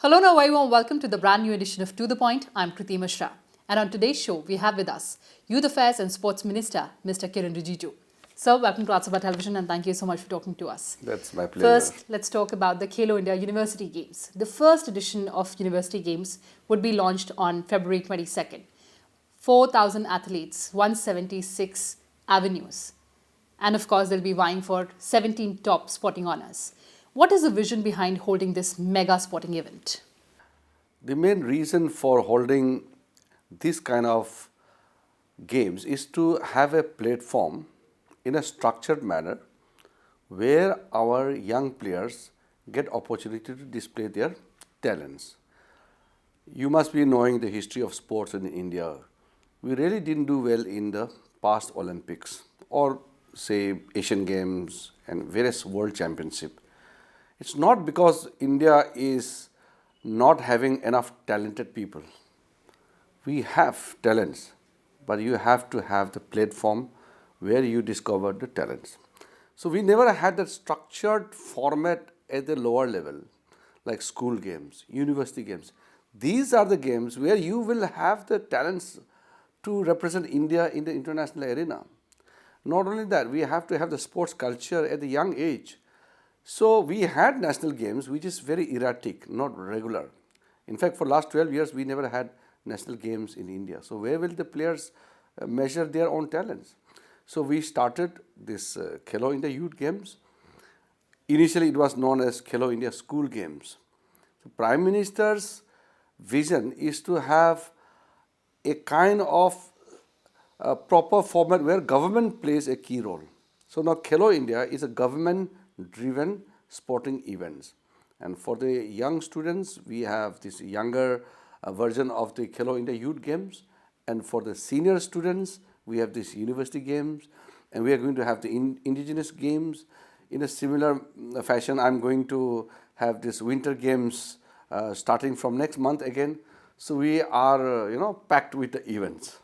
Hello and a very warm welcome to the brand new edition of To The Point. I'm Kriti Mishra. And on today's show, we have with us Youth Affairs and Sports Minister, Mr. Kiren Rijiju. Sir, welcome to Rajya Sabha Television and thank you so much for talking to us. That's my pleasure. First, let's talk about the Khelo India University Games. The first edition of University Games would be launched on February 22nd. 4,000 athletes, 176 avenues. And of course, they'll be vying for 17 top sporting honours. What is the vision behind holding this mega sporting event? The main reason for holding this kind of games is to have a platform in a structured manner where our young players get opportunity to display their talents. You must be knowing the history of sports in India. We really didn't do well in the past Olympics or say Asian Games and various World Championships. It's not because India is not having enough talented people. We have talents, but you have to have the platform where you discover the talents. So we never had that structured format at the lower level, like school games, university games. These are the games where you will have the talents to represent India in the international arena. Not only that, we have to have the sports culture at the young age. So we had national games, which is very erratic, not regular. In fact, for last 12 years, we never had national games in India. So where will the players measure their own talents? So we started this Khelo India Youth Games. Initially, it was known as Khelo India School Games. The Prime Minister's vision is to have a kind of proper format where government plays a key role. So now Khelo India is a government-driven sporting events. And for the young students, we have this younger version of the Khelo India Youth Games. And for the senior students, we have this university games. And we are going to have the indigenous games. In a similar fashion, I'm going to have this winter games starting from next month again. So we are, packed with the events.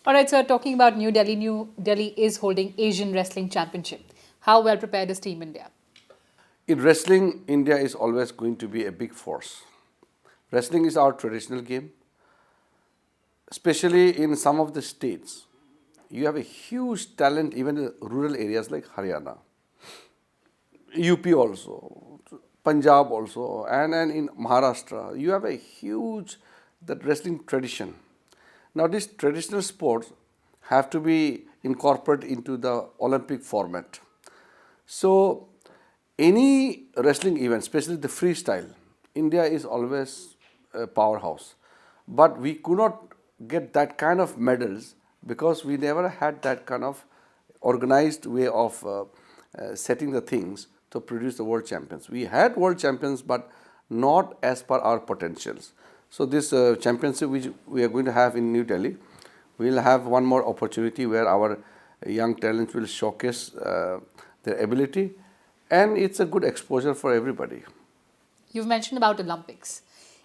All right, sir, talking about New Delhi is holding Asian Wrestling Championship. How well prepared is Team India? In wrestling, India is always going to be a big force. Wrestling is our traditional game. Especially in some of the states, you have a huge talent even in rural areas like Haryana, UP also, Punjab also, and in Maharashtra, you have a huge that wrestling tradition. Now, these traditional sports have to be incorporated into the Olympic format. So, any wrestling event, especially the freestyle, India is always a powerhouse. But we could not get that kind of medals because we never had that kind of organized way of setting the things to produce the world champions. We had world champions, but not as per our potentials. So this championship which we are going to have in New Delhi, we will have one more opportunity where our young talents will showcase their ability, and it's a good exposure for everybody. You've mentioned about Olympics.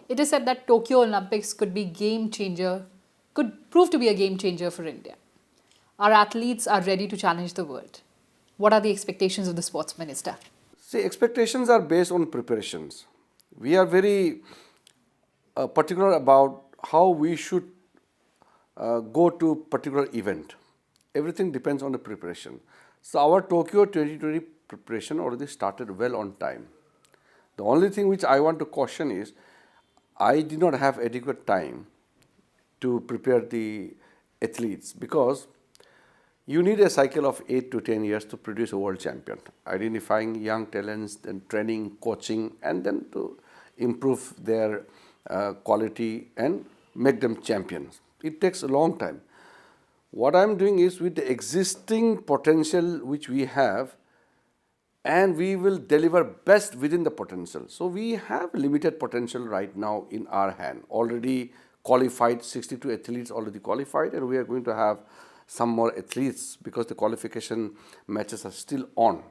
It is said that Tokyo Olympics could prove to be a game changer for India. Our athletes are ready to challenge the world. What are the expectations of the sports minister? See, expectations are based on preparations. We are very particular about how we should go to particular event. Everything depends on the preparation. So our Tokyo 2020 preparation already started well on time. The only thing which I want to caution is I did not have adequate time to prepare the athletes because you need a cycle of 8 to 10 years to produce a world champion. Identifying young talents, then training, coaching, and then to improve their quality and make them champions. It takes a long time. What I'm doing is with the existing potential which we have, and we will deliver best within the potential. So we have limited potential right now in our hand. Already qualified, 62 athletes already qualified, and we are going to have some more athletes because the qualification matches are still on.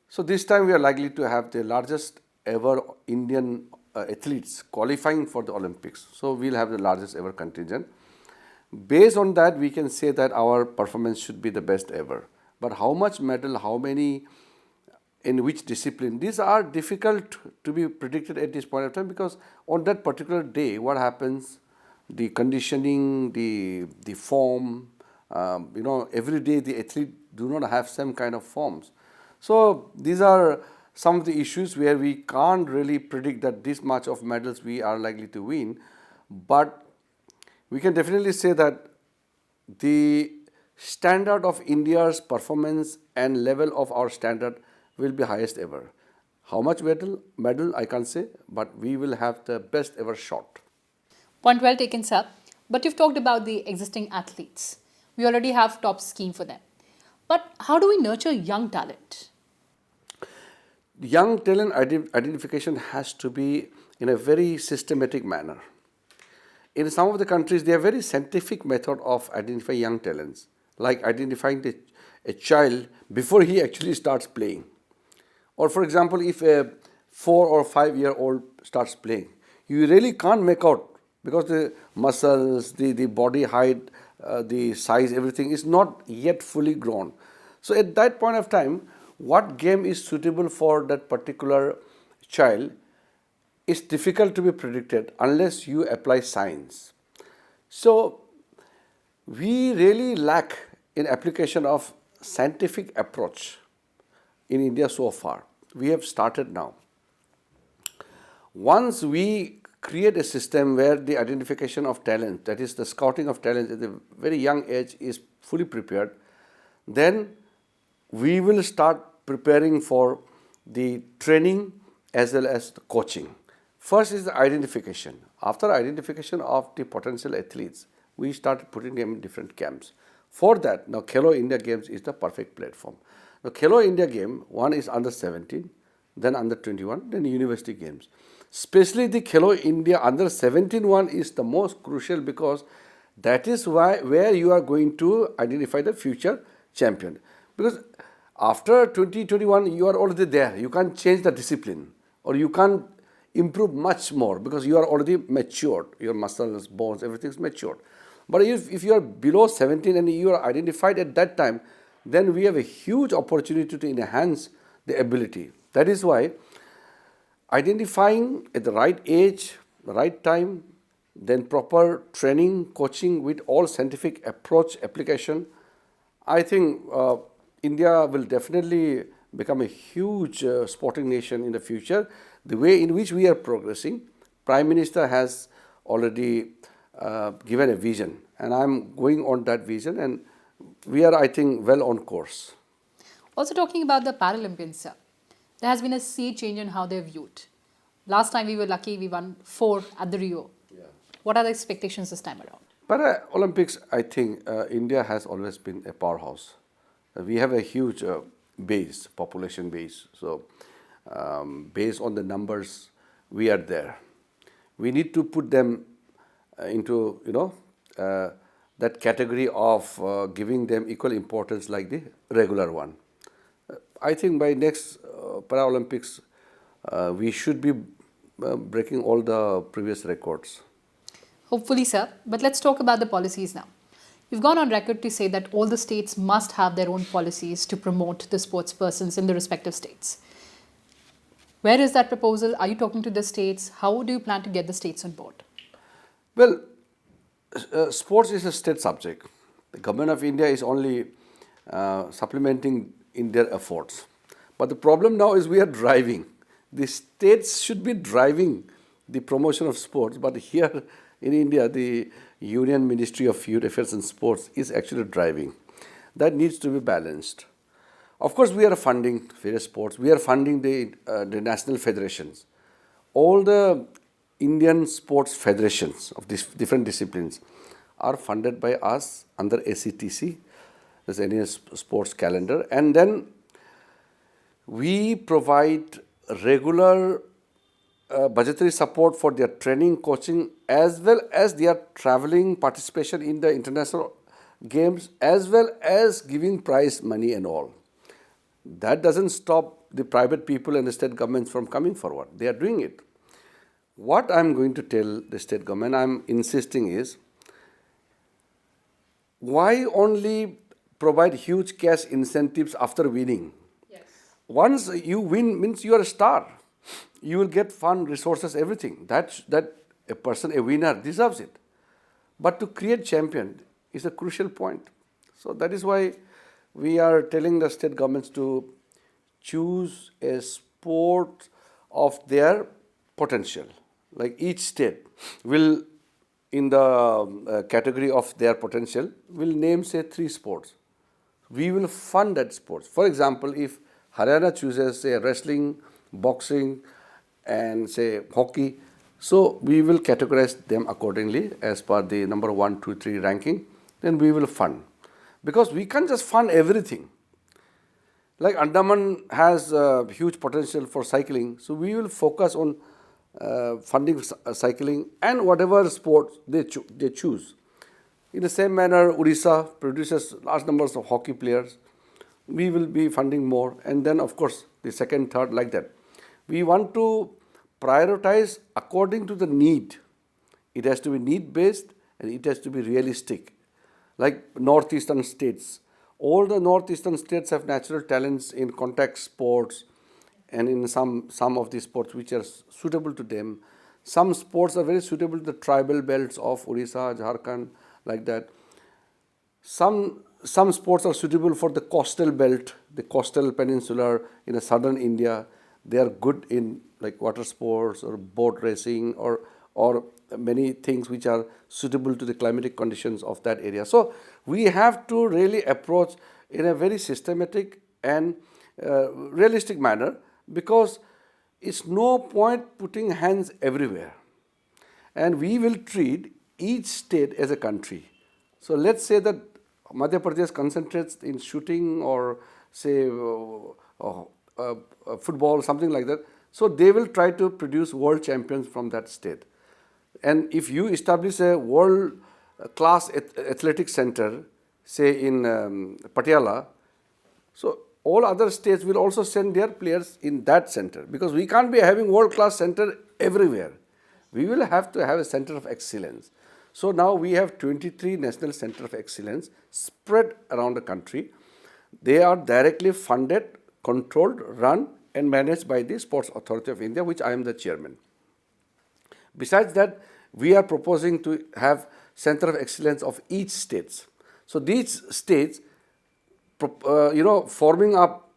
So this time we are likely to have the largest ever Indian athletes qualifying for the Olympics. So we'll have the largest ever contingent. Based on that, we can say that our performance should be the best ever. But how much medal, how many in which discipline. These are difficult to be predicted at this point of time, because on that particular day, what happens, the conditioning, the form, every day the athlete do not have some kind of forms. So these are some of the issues where we can't really predict that this much of medals we are likely to win, but we can definitely say that the standard of India's performance and level of our standard will be highest ever. How much medal I can't say, but we will have the best ever shot. Point well taken, sir. But you've talked about the existing athletes. We already have top scheme for them. But how do we nurture young talent? Young talent identification has to be in a very systematic manner. In some of the countries, they have very scientific method of identifying young talents, like identifying a child before he actually starts playing. Or for example, if a 4 or 5 year old starts playing, you really can't make out, because the muscles, the body height, the size, everything is not yet fully grown. So at that point of time, what game is suitable for that particular child is difficult to be predicted unless you apply science. So we really lack in application of scientific approach in India so far. We have started now. Once we create a system where the identification of talent, that is the scouting of talent at a very young age, is fully prepared, then we will start preparing for the training as well as the coaching. First is the identification. After identification of the potential athletes, we started putting them in different camps. For that, now Khelo India Games is the perfect platform. The Khelo India game, one is under 17, then under 21, then University Games. Especially the Khelo India under 17 one is the most crucial, because that is where you are going to identify the future champion. Because after 2021, you are already there. You can't change the discipline, or you can't improve much more, because you are already matured. Your muscles, bones, everything is matured. But if you are below 17 and you are identified at that time, then we have a huge opportunity to enhance the ability. That is why identifying at the right age, the right time, then proper training, coaching with all scientific approach application, I think India will definitely become a huge sporting nation in the future. The way in which we are progressing, Prime Minister has already given a vision, and I'm going on that vision, and we are, I think, well on course. Also talking about the Paralympians, sir, there has been a sea change in how they're viewed. Last time we were lucky, we won 4 at the Rio. Yeah. What are the expectations this time around? Paralympics, I think India has always been a powerhouse. We have a huge population base. So based on the numbers, we are there. We need to put them into, that category of giving them equal importance like the regular one. I think by next Paralympics, we should be breaking all the previous records. Hopefully, sir. But let's talk about the policies now. You've gone on record to say that all the states must have their own policies to promote the sports persons in the respective states. Where is that proposal? Are you talking to the states? How do you plan to get the states on board? Well, sports is a state subject. The government of India is only supplementing in their efforts. But the problem now is we are driving. The states should be driving the promotion of sports, but here in India, the Union Ministry of Youth Affairs and Sports is actually driving. That needs to be balanced. Of course, we are funding various sports. We are funding the national federations. All the Indian sports federations of these different disciplines are funded by us under ACTC, that's Indian Sports Calendar, and then we provide regular budgetary support for their training, coaching, as well as their traveling participation in the international games, as well as giving prize money and all. That doesn't stop the private people and the state governments from coming forward. They are doing it. What I'm going to tell the state government, I'm insisting is, why only provide huge cash incentives after winning? Yes. once you win means you are a star. You will get fund, resources, everything. That a person, a winner, deserves it. But to create champion is a crucial point. So that is why we are telling the state governments to choose a sport of their potential. Like each state will, in the category of their potential, will name say 3 sports. We will fund that sports. For example, if Haryana chooses say wrestling, boxing, and say hockey, so we will categorize them accordingly as per the number 1, 2, 3 ranking. Then we will fund, because we can't just fund everything. Like Andaman has huge potential for cycling, so we will focus on funding cycling and whatever sports they choose. In the same manner, Odisha produces large numbers of hockey players. We will be funding more, and then of course the second, third, like that. We want to prioritize according to the need. It has to be need based and it has to be realistic. Like northeastern states, all the northeastern states have natural talents in contact sports and in some of the sports which are suitable to them. Some sports are very suitable to the tribal belts of Odisha, Jharkhand, like that. Some sports are suitable for the coastal belt, the coastal peninsula in southern India. They are good in like water sports or boat racing or many things which are suitable to the climatic conditions of that area. So we have to really approach in a very systematic and realistic manner, because it's no point putting hands everywhere. And we will treat each state as a country. So let's say that Madhya Pradesh concentrates in shooting or say football, something like that. So they will try to produce world champions from that state. And if you establish a world class athletic center, say in Patiala, so all other states will also send their players in that center, because we can't be having world class center everywhere. We will have to have a center of excellence. So now we have 23 national center of excellence spread around the country. They are directly funded, controlled, run and managed by the Sports Authority of India, which I am the chairman. Besides that, we are proposing to have center of excellence of each states. So these states, forming up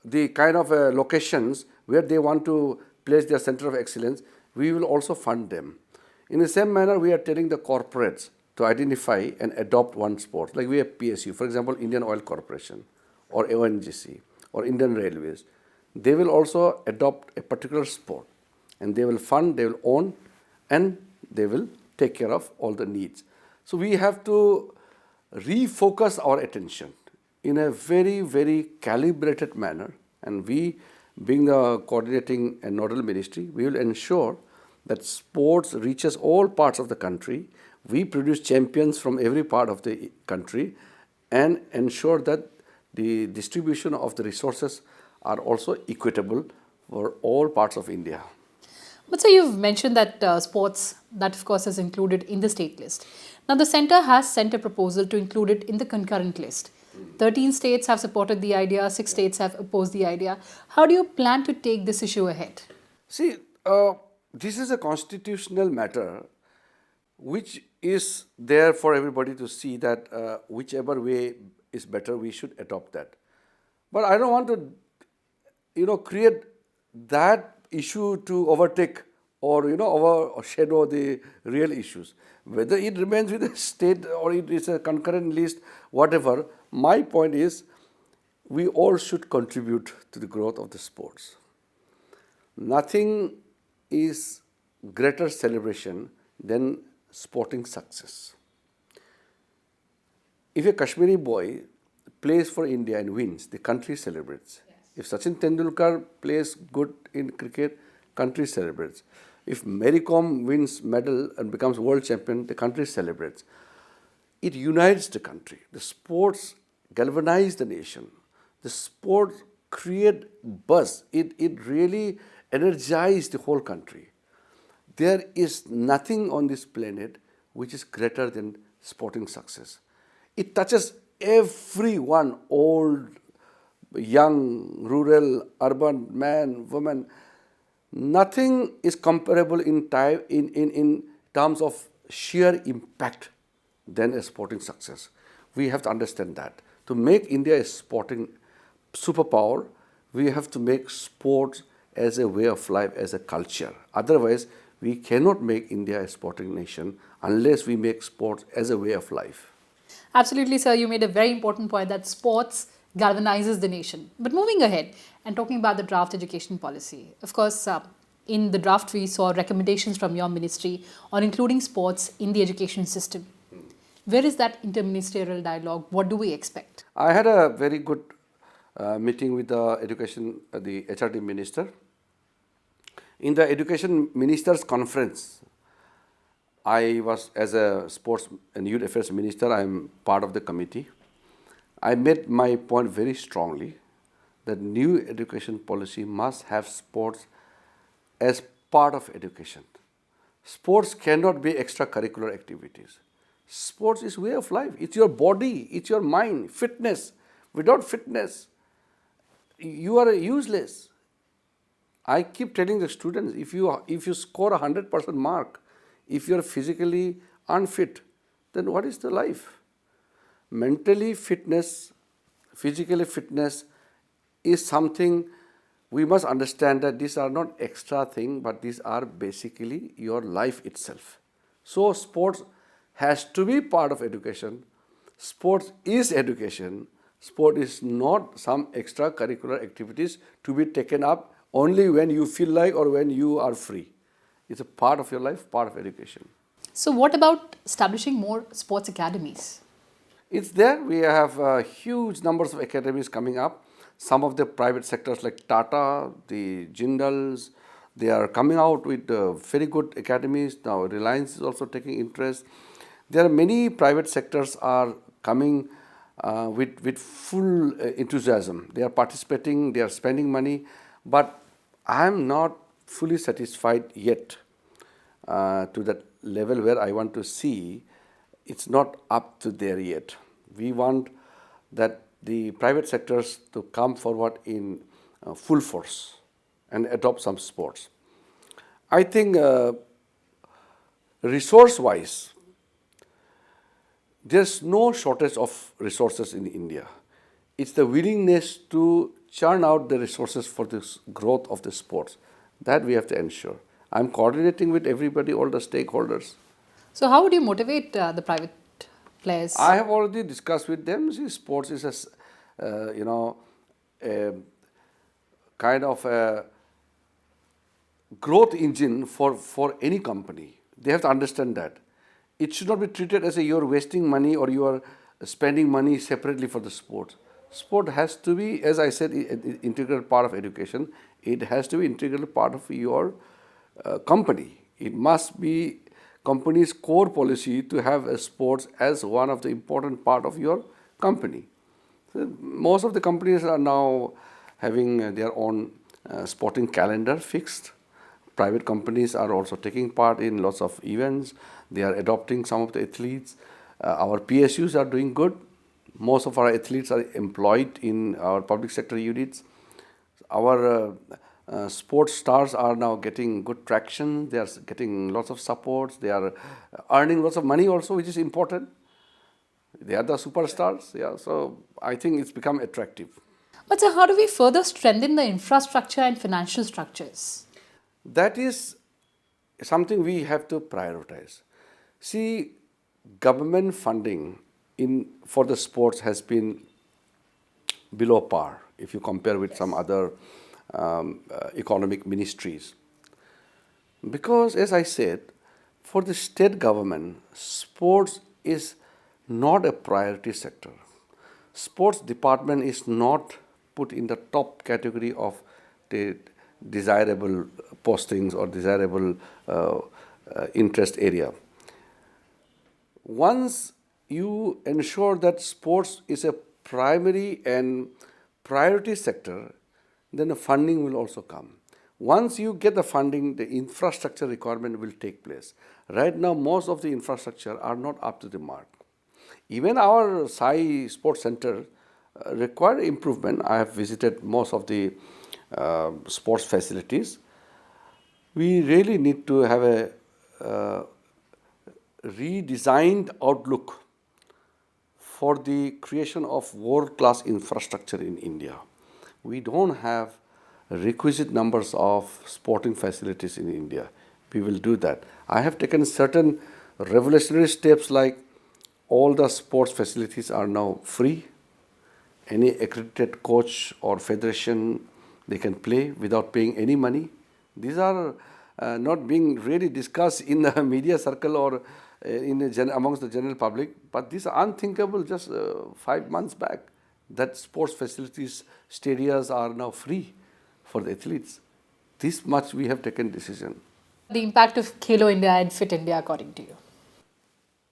the kind of locations where they want to place their center of excellence, we will also fund them. In the same manner, we are telling the corporates to identify and adopt one sport. Like we have PSU, for example, Indian Oil Corporation or ONGC or Indian Railways. They will also adopt a particular sport, and they will fund, they will own, and they will take care of all the needs. So we have to refocus our attention in a very, very calibrated manner, and we, being the coordinating and nodal ministry, we will ensure that sports reaches all parts of the country. We produce champions from every part of the country and ensure that the distribution of the resources are also equitable for all parts of India. But so you've mentioned that sports, that of course is included in the state list. Now the centre has sent a proposal to include it in the concurrent list. 13 states have supported the idea, 6 states have opposed the idea. How do you plan to take this issue ahead? See, this is a constitutional matter which is there for everybody to see that whichever way is better, we should adopt that. But I don't want to, create that issue to overtake or, overshadow the real issues. Whether it remains with the state or it is a concurrent list, whatever, my point is we all should contribute to the growth of the sports. Nothing is greater celebration than sporting success. If a Kashmiri boy plays for India and wins, the country celebrates. Yes. If Sachin Tendulkar plays good in cricket, country celebrates. If Mary Kom wins medal and becomes world champion, the country celebrates. It unites the country. The sports galvanize the nation. The sport create buzz. It really energizes the whole country. There is nothing on this planet which is greater than sporting success. It touches everyone, old, young, rural, urban man, woman, nothing is comparable in terms of sheer impact than a sporting success. We have to understand that. To make India a sporting superpower, we have to make sports as a way of life, as a culture. Otherwise, we cannot make India a sporting nation unless we make sports as a way of life. Absolutely, sir. You made a very important point that sports galvanizes the nation. But moving ahead and talking about the draft education policy, of course, in the draft we saw recommendations from your ministry on including sports in the education system. Where is that interministerial dialogue? What do we expect? I had a very good meeting with the the HRD minister. In the education ministers conference, I was, as a sports and youth affairs minister, I am part of the committee. I made my point very strongly that new education policy must have sports as part of education. Sports cannot be extracurricular activities. Sports is way of life. It's your body, it's your mind, fitness. Without fitness, you are useless. I keep telling the students, if you score 100% mark, if you are physically unfit, then what is the life? Mentally fitness, physically fitness is something we must understand that these are not extra thing, but these are basically your life itself. So sports has to be part of education. Sports is education. Sport is not some extracurricular activities to be taken up only when you feel like or when you are free. It's a part of your life, part of education. So, what about establishing more sports academies? It's there. We have huge numbers of academies coming up. Some of the private sectors like Tata, the Jindals, they are coming out with very good academies. Now Reliance is also taking interest. There are many private sectors are coming with full enthusiasm. They are participating, they are spending money, but I am not fully satisfied yet to that level where I want to see. It's not up to there yet. We want that the private sectors to come forward in full force and adopt some sports. I think resource-wise, there's no shortage of resources in India. It's the willingness to churn out the resources for this growth of the sports that we have to ensure. I'm coordinating with everybody, all the stakeholders. So, how would you motivate the private players? I have already discussed with them. See, sports is a kind of a growth engine for any company. They have to understand that. It should not be treated as you're wasting money or you are spending money separately for the sport. Sport has to be, as I said, an integral part of education. It has to be integral part of your company. It must be company's core policy to have sports as one of the important part of your company. So most of the companies are now having their own sporting calendar fixed. Private companies are also taking part in lots of events. They are adopting some of the athletes. Our PSUs are doing good. Most of our athletes are employed in our public sector units. Our sports stars are now getting good traction. They are getting lots of supports. They are earning lots of money also, which is important. They are the superstars. Yeah, so I think it's become attractive. But sir, how do we further strengthen the infrastructure and financial structures? That is something we have to prioritize. See, government funding for the sports has been below par if you compare with some other economic ministries. Because, as I said, for the state government, sports is not a priority sector. Sports department is not put in the top category of the desirable postings or desirable interest area. Once you ensure that sports is a primary and priority sector, then the funding will also come. Once you get the funding, the infrastructure requirement will take place. Right now, most of the infrastructure are not up to the mark. Even our Sai Sports Center require improvement. I have visited most of the sports facilities. We really need to have a redesigned outlook for the creation of world-class infrastructure in India. We don't have requisite numbers of sporting facilities in India. We will do that. I have taken certain revolutionary steps, like all the sports facilities are now free. Any accredited coach or federation, they can play without paying any money. These are not being really discussed in the media circle or amongst the general public, but these are unthinkable just 5 months back, that sports facilities, stadiums are now free for the athletes. This much we have taken decision. The impact of Khelo India and Fit India, according to you?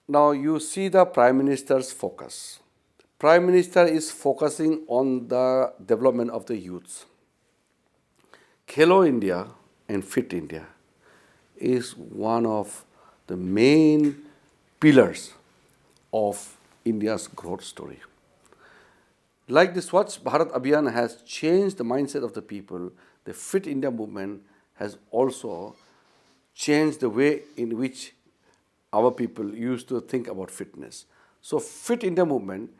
Now you see the Prime Minister's focus. Prime Minister is focusing on the development of the youths. Khelo India and Fit India is one of the main pillars of India's growth story. Like the Swachh Bharat Abhiyan has changed the mindset of the people, the Fit India movement has also changed the way in which our people used to think about fitness. So Fit India movement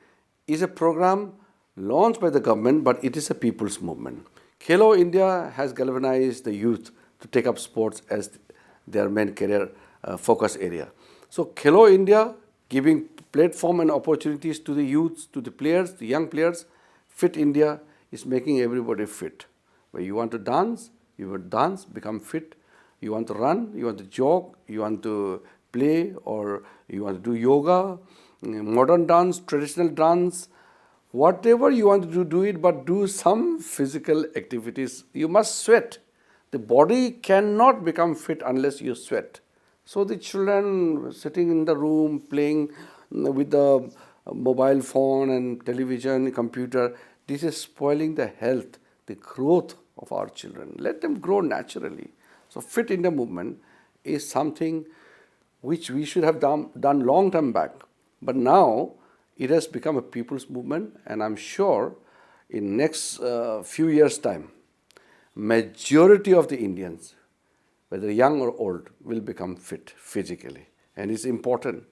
is a program launched by the government, but it is a people's movement. Khelo India has galvanized the youth to take up sports as their main career focus area. So Khelo India, giving platform and opportunities to the youths, to the players, the young players. Fit India is making everybody fit. Where you want to dance, you will dance, become fit. You want to run, you want to jog, you want to play, or you want to do yoga, modern dance, traditional dance, whatever you want to do it, but do some physical activities. You must sweat. The body cannot become fit unless you sweat. So the children sitting in the room playing with the mobile phone and television, computer, this is spoiling the health, the growth of our children. Let them grow naturally. So Fit India movement is something which we should have done long time back. But now it has become a people's movement, and I'm sure in next few years' time, majority of the Indians, whether young or old, will become fit physically. And it's important.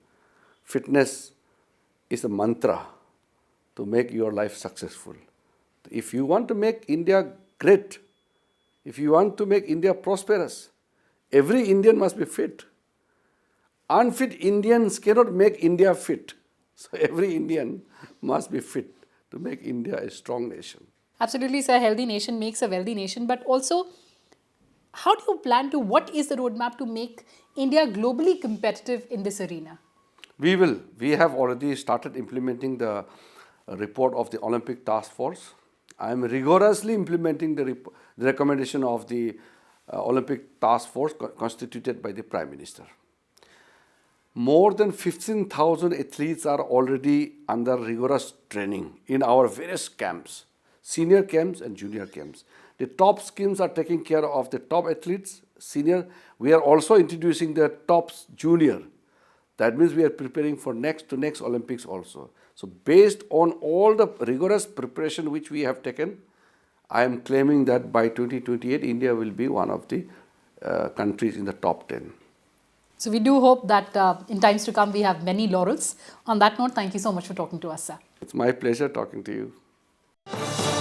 Fitness is a mantra to make your life successful. If you want to make India great, if you want to make India prosperous, every Indian must be fit. Unfit Indians cannot make India fit. So every Indian must be fit to make India a strong nation. Absolutely, sir. A healthy nation makes a wealthy nation. But also, how do you plan to, what is the roadmap to make India globally competitive in this arena? We will. We have already started implementing the report of the Olympic Task Force. I am rigorously implementing the recommendation of the Olympic Task Force constituted by the Prime Minister. More than 15,000 athletes are already under rigorous training in our various camps, senior camps and junior camps. The top schemes are taking care of the top athletes, senior. We are also introducing the top junior. That means we are preparing for next Olympics also. So based on all the rigorous preparation which we have taken, I am claiming that by 2028, India will be one of the countries in the top 10. So we do hope that in times to come, we have many laurels. On that note, thank you so much for talking to us, sir. It's my pleasure talking to you.